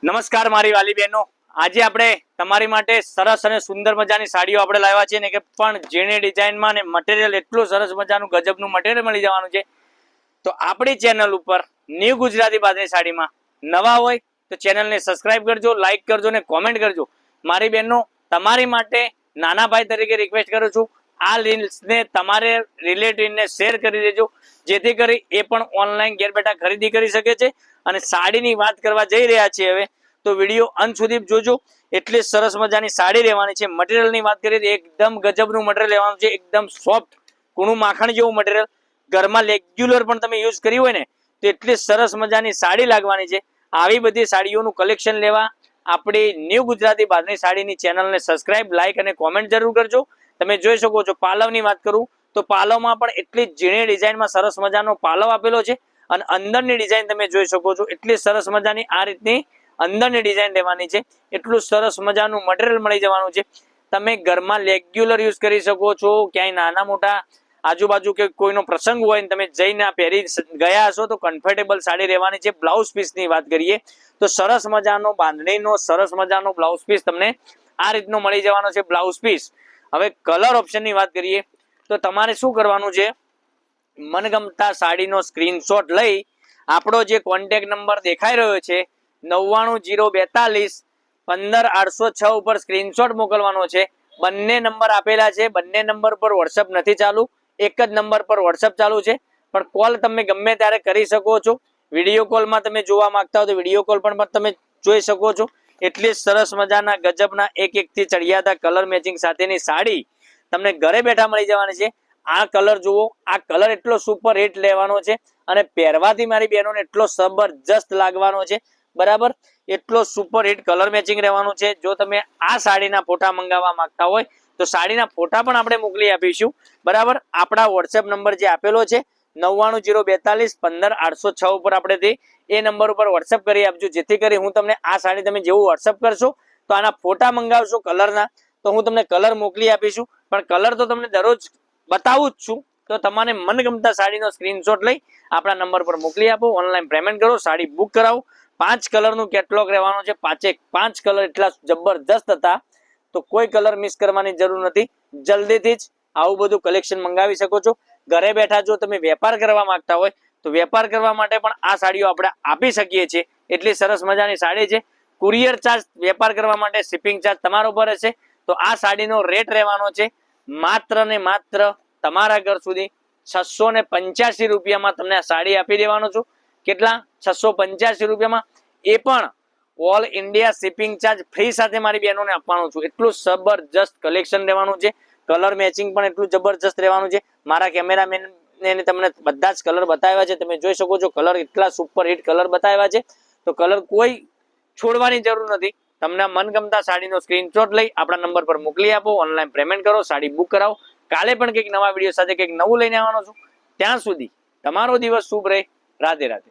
નમસ્કાર મારી વાલી બહેનો, આજે આપણે તમારી માટે સરસ અને સુંદર મજાની સાડીઓ આપણે લાવ્યા છે ને કે પણ ઝીણી ડિઝાઇનમાં ને મટીરિયલ એટલું સરસ મજાનું ગજબનું મટીરિયલ મળી જવાનું છે. તો આપણી ચેનલ ઉપર ન્યૂ ગુજરાતી બાંધણી સાડીમાં નવા હોય તો ચેનલને સબસ્ક્રાઇબ કરજો, લાઇક કરજો ને કોમેન્ટ કરજો. મારી બહેનો, તમારી માટે નાના ભાઈ તરીકે રિક્વેસ્ટ કરું છું, આ લિંક્સને તમારે રિલેટિવને શેર કરી દેજો, જેથી કરી એ પણ ઓનલાઈન ઘેર બેઠા ખરીદી કરી શકે છે. અને સાડીની વાત કરવા જઈ રહ્યા છીએ હવે, તો વિડીયો અંત સુધી જોજો. એટલી સરસ મજાની સાડી રહેવાની છે. મટીરિયલની વાત કરીએ તો એકદમ ગજબનું મટીરિયલ રહેવાનું છે, એકદમ સોફ્ટ કૂણું માખણ જેવું મટીરિયલ. ઘરમાં રેગ્યુલર પણ તમે યુઝ કરી હોય ને તો એટલી સરસ મજાની સાડી લાગવાની છે. આવી બધી સાડીઓનું કલેક્શન લેવા આપણી ન્યૂ ગુજરાતી બાંધણી સાડીની ચેનલને સબસ્ક્રાઇબ, લાઇક અને કોમેન્ટ જરૂર કરજો. તમે જોઈ શકો છો, પાલવની વાત કરું તો પાલવમાં પણ એટલી ઝીણી ડિઝાઇનમાં સરસ મજાનો પાલવ આપેલો છે. અને અંદરની ડિઝાઇન તમે જોઈ શકો છો, એટલી સરસ મજાની આ રીતની અંદરની ડિઝાઇન રહેવાની છે. એટલું સરસ મજાનું મટીરિયલ મળી જવાનું છે. તમે ઘરમાં રેગ્યુલર યુઝ કરી શકો છો. ક્યાંય નાના મોટા આજુબાજુ કે કોઈનો પ્રસંગ હોય ને તમે જઈને પહેરી ગયા હશો તો કમ્ફર્ટેબલ સાડી રહેવાની છે. બ્લાઉઝ પીસની વાત કરીએ તો સરસ મજાનો બાંધણીનો સરસ મજાનો બ્લાઉઝ પીસ તમને આ રીતનો મળી જવાનો છે. Blouse piece. હવે કલર ઓપ્શનની વાત કરીએ તો તમારે શું કરવાનું છે, મનગમતા સાડીનો સ્ક્રીનશોટ લઈ આપણો જે કોન્ટેક્ટ નંબર દેખાઈ રહ્યો છે 9902415806 ઉપર સ્ક્રીનશોટ મોકલવાનો છે. બંને નંબર આપેલા છે, બંને નંબર પર વોટ્સઅપ નથી ચાલુ, એક જ નંબર પર વોટ્સઅપ ચાલુ છે. પણ કોલ તમે ગમે ત્યારે કરી શકો છો. વિડીયો કોલમાં તમે જોવા માંગતા હો તો વિડીયો કોલ પણ તમે જોઈ શકો છો. એટલી સરસ મજાના ગજબના એક એકથી ચડિયાતા કલર મેચિંગ સાથેની સાડી તમને ઘરે બેઠા મળી જવાની છે. આ કલર જુઓ, આ કલર એટલો સુપર હિટ લેવાનો છે અને પહેરવાથી મારી બહેનોને એટલો જબરજસ્ત લાગવાનો છે. બરાબર, એટલો સુપર હિટ કલર મેચિંગ રહેવાનું છે. જો તમે આ સાડીના ફોટા મંગાવવા માંગતા હોય તો સાડીના ફોટા પણ આપણે મોકલી આપીશું. બરાબર, આપણા વોટ્સએપ નંબર જે આપેલો છે 9902415806 ઉપર આપણે એ નંબર ઉપર વોટ્સએપ કરી આપજો, જેથી કરી હું તમને આ સાડી તમે જેવું વોટ્સએપ કરશો તો આના ફોટા મંગાવશો કલરના તો હું તમને કલર મોકલી આપીશું. પણ કલર તો તમને દરરોજ બતાવું જ છું. તો તમારે મનગમતા સાડીનો સ્ક્રીનશોટ લઈ આપણા નંબર પર મોકલી આપો, ઓનલાઈન પેમેન્ટ કરો, સાડી બુક કરાવો. 5 કલરનું કેટલોગ રહેવાનું છે. 5 કલર એટલા જબરજસ્ત હતા તો કોઈ કલર મિસ કરવાની જરૂર નથી. જલ્દીથી જ આવું બધું કલેક્શન મંગાવી શકો છો. ઘરે બેઠા જો તમે વેપાર કરવા માંગતા હોય તો વેપાર કરવા માટે પણ આ સાડીઓ આપણે આપી શકીએ છીએ. એટલી સરસ મજાની સાડી છે. કુરિયર ચાર્જ વેપાર કરવા માટે શિપિંગ ચાર્જ તમારો પર હશે. તો આ સાડીનો રેટ રહેવાનો છે માત્ર ને માત્ર તમારા ઘર સુધી 685 રૂપિયામાં તમને આ સાડી આપી દેવાનો છું. કેટલા? 685 રૂપિયામાં, એ પણ all India shipping charge free સાથે મારી બહેનોને આપવાનું છું. એટલું જબરજસ્ત કલેક્શન રહેવાનું છે. કલર મેચિંગ પણ એટલું જબરજસ્ત રહેવાનું છે. મારા કેમેરામેન ને તમને બધા જ કલર બતાવ્યા છે, તમે જોઈ શકો છો. કલર એટલા સુપર હિટ કલર બતાવ્યા છે તો કલર કોઈ છોડવાની જરૂર નથી. તમને મનગમતા સાડીનો સ્ક્રીનશોટ લઈ આપણા નંબર પર મોકલી આપો, ઓનલાઈન પેમેન્ટ કરો, સાડી બુક કરાવો. કાલે પણ કંઈક નવા વિડીયો સાથે કંઈક નવું લઈને આવવાનો છું. ત્યાં સુધી તમારો દિવસ શુભ રહે. રાધે રાધે.